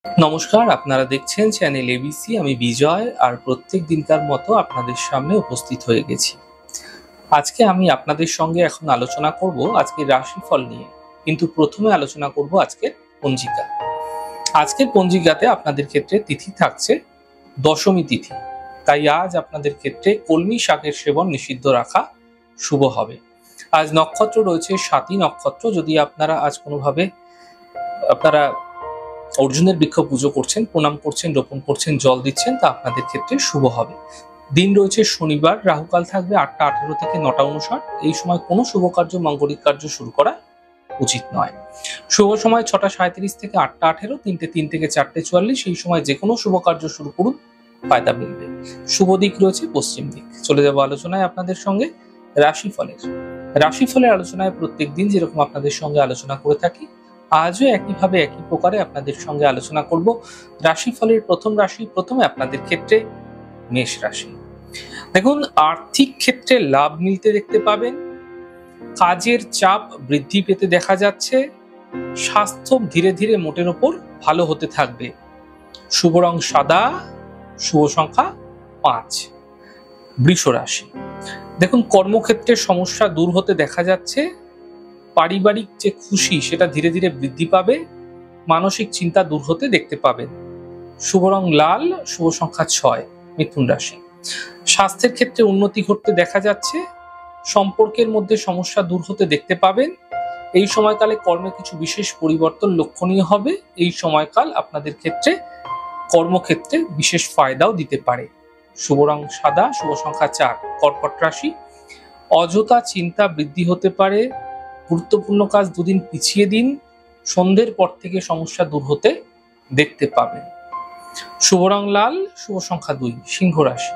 নমস্কার, আপনারা দেখছেন চ্যানেল এবিসি। আমি বিজয়, আর প্রত্যেক দিনকার মতো আপনাদের সামনে উপস্থিত হয়ে গেছি। আজকে আমি আপনাদের সঙ্গে এখন আলোচনা করব আজকের রাশিফল নিয়ে, কিন্তু প্রথমে আলোচনা করব আজকের পঞ্জিকা। আজকের পঞ্জিকাতে আপনাদের ক্ষেত্রে তিথি থাকছে দশমী তিথি, তাই আজ আপনাদের ক্ষেত্রে কলমি শাকের সেবন নিষিদ্ধ রাখা শুভ হবে। আজ নক্ষত্র রয়েছে স্বাতী নক্ষত্র। যদি আপনারা আজ কোনোভাবে আপনারা অর্জুনের বৃক্ষ পুজো করছেন, প্রণাম করছেন, রোপণ করছেন, জল দিচ্ছেন, তা আপনাদের ক্ষেত্রে শুভ হবে। দিন রয়েছে শনিবার, রাহুকাল থাকবে 8টা 18 থেকে 9টা 59। এই সময় কোনো শুভ কার্য, মাঙ্গলিক কার্য শুরু করা উচিত নয়। শুভ সময় 6টা 37 থেকে 8টা 18, 3টে 3 থেকে 4টে 44। এই সময় যে কোনো শুভ কার্য শুরু করুন, ফায়দা মিলবে। শুভ দিক রয়েছে পশ্চিম দিক। চলে যাবো আলোচনায় আপনাদের সঙ্গে রাশিফলের আলোচনায় প্রত্যেক দিন যেরকম আপনাদের সঙ্গে আলোচনা করে থাকি, আজও একইভাবে একই প্রকারে আপনাদের সঙ্গে আলোচনা করব রাশিফলের প্রথম রাশি। প্রথমে আপনাদের ক্ষেত্রে মেষ রাশি। দেখুন, আর্থিক ক্ষেত্রে লাভ মিলতে দেখতে পাবেন, কাজের চাপ বৃদ্ধি পেতে দেখা যাচ্ছে, স্বাস্থ্য ধীরে ধীরে মোটের ওপর ভালো হতে থাকবে। শুভ রং সাদা, শুভ সংখ্যা 5। বৃষ রাশি। দেখুন, কর্মক্ষেত্রে সমস্যা দূর হতে দেখা যাচ্ছে, পারিবারিক যে খুশি সেটা ধীরে ধীরে বৃদ্ধি পাবে, মানসিক চিন্তা দূর হতে দেখতে পাবেন। শুভ রং লাল, শুভ সংখ্যা 6। মিথুন রাশি। স্বাস্থ্যের ক্ষেত্রে উন্নতি ঘটতে দেখা যাচ্ছে, সম্পর্কের মধ্যে সমস্যা দূর হতে দেখতে পাবেন। এই সময়কালে কর্মে কিছু বিশেষ পরিবর্তন লক্ষণীয় হবে। এই সময়কাল আপনাদের ক্ষেত্রে কর্মক্ষেত্রে বিশেষ ফায়দাও দিতে পারে। শুভ রং সাদা, শুভ সংখ্যা 4। কর্কট রাশি। অযথা চিন্তা বৃদ্ধি হতে পারে, গুরুত্বপূর্ণ কাজ দুদিন পিছিয়ে দিন, সন্ধ্যের পর থেকে সমস্যা দূর হতে দেখতে পাবেন। শুভ রং লাল, শুভ সংখ্যা 2। সিংহ রাশি।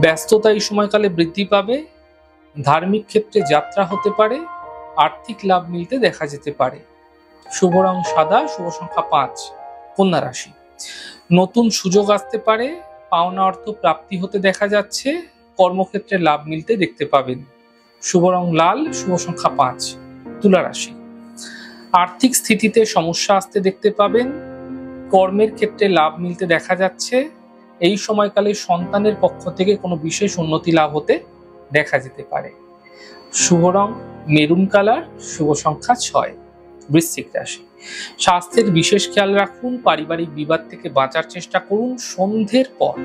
ব্যস্ততা এই সময়কালে বৃদ্ধি পাবে, ধার্মিক ক্ষেত্রে যাত্রা হতে পারে, আর্থিক লাভ মিলতে দেখা যেতে পারে। শুভ রং সাদা, শুভ সংখ্যা 5। কন্যা রাশি। নতুন সুযোগ আসতে পারে, পাওনা অর্থ প্রাপ্তি হতে দেখা যাচ্ছে, কর্মক্ষেত্রে লাভ মিলতে দেখতে পাবেন। শুভ রং লাল, শুভ সংখ্যা 5। তুলা রাশি। আর্থিক স্থিতিতে সমস্যা আসতে দেখতে পাবেন, কর্মের ক্ষেত্রে লাভ মিলতে দেখা যাচ্ছে। এই সময়কালে সন্তানের পক্ষ থেকে কোনো বিশেষ উন্নতি লাভ হতে দেখা যেতে পারে। শুভ রং মেরুন কালার, শুভ সংখ্যা 6। বৃশ্চিক রাশি। স্বাস্থ্যের বিশেষ খেয়াল রাখুন, পারিবারিক বিবাদ থেকে বাঁচার চেষ্টা করুন। সন্ধ্যের পর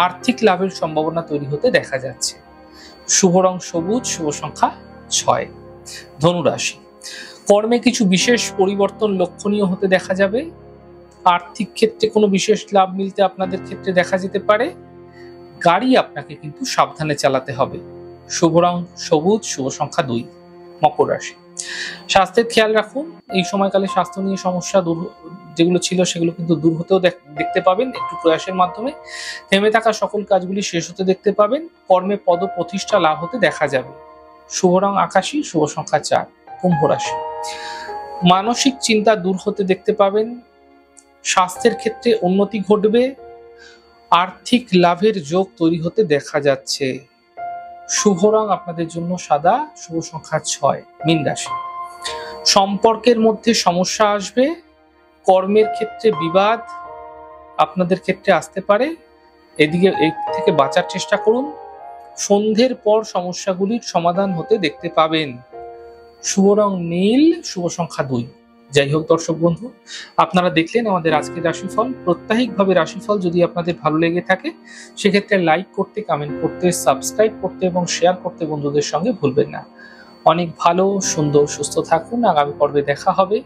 আর্থিক লাভের সম্ভাবনা তৈরি হতে দেখা যাচ্ছে। শুভ রং সবুজ, শুভ সংখ্যা 6। ধনু রাশি। কর্মে কিছু বিশেষ পরিবর্তন লক্ষণীয় হতে দেখা যাবে, আর্থিক ক্ষেত্রে কোনো বিশেষ লাভ মিলতে আপনাদের ক্ষেত্রে দেখা যেতে পারে। গাড়ি আপনাকে কিন্তু সাবধানে চালাতে হবে। শুভ রং সবুজ, শুভ সংখ্যা 2। মকর রাশি। স্বাস্থ্যের খেয়াল রাখুন, এই সময়কালে স্বাস্থ্য নিয়ে সমস্যা যেগুলো ছিল সেগুলো কিন্তু দূর হতেও দেখতে পাবেন একটু প্রয়াসের মাধ্যমে। থেমে থাকা সকল কাজগুলি শেষ হতে দেখতে পাবেন, কর্মে পদ প্রতিষ্ঠা লাভ হতে দেখা যাবে। শুভ রং আকাশী, শুভ সংখ্যা 4। কুম্ভ রাশি। মানসিক চিন্তা দূর হতে দেখতে পাবেন, স্বাস্থ্যের ক্ষেত্রে উন্নতি ঘটবে, আর্থিক লাভের যোগ তৈরি হতে দেখা যাচ্ছে। শুভ রং আপনাদের জন্য সাদা, শুভ সংখ্যা 6। মীন রাশি। সম্পর্কের মধ্যে সমস্যা আসবে, কর্মের ক্ষেত্রে বিবাদ আপনাদের ক্ষেত্রে আসতে পারে, এদিকে এই থেকে বাঁচার চেষ্টা করুন। সন্ধ্যের পর সমস্যাগুলির সমাধান হতে দেখতে পাবেন। শুভ রং নীল, শুভ সংখ্যা 2। যাই হোক দর্শক বন্ধু, আপনারা দেখলেন আমাদের আজকের রাশিফল। প্রত্যাহিকভাবে রাশিফল যদি আপনাদের ভালো লেগে থাকে, সেক্ষেত্রে লাইক করতে, কমেন্ট করতে, সাবস্ক্রাইব করতে এবং শেয়ার করতে বন্ধুদের সঙ্গে ভুলবেন না। অনেক ভালো, সুন্দর, সুস্থ থাকুন। আগামী পর্বে দেখা হবে।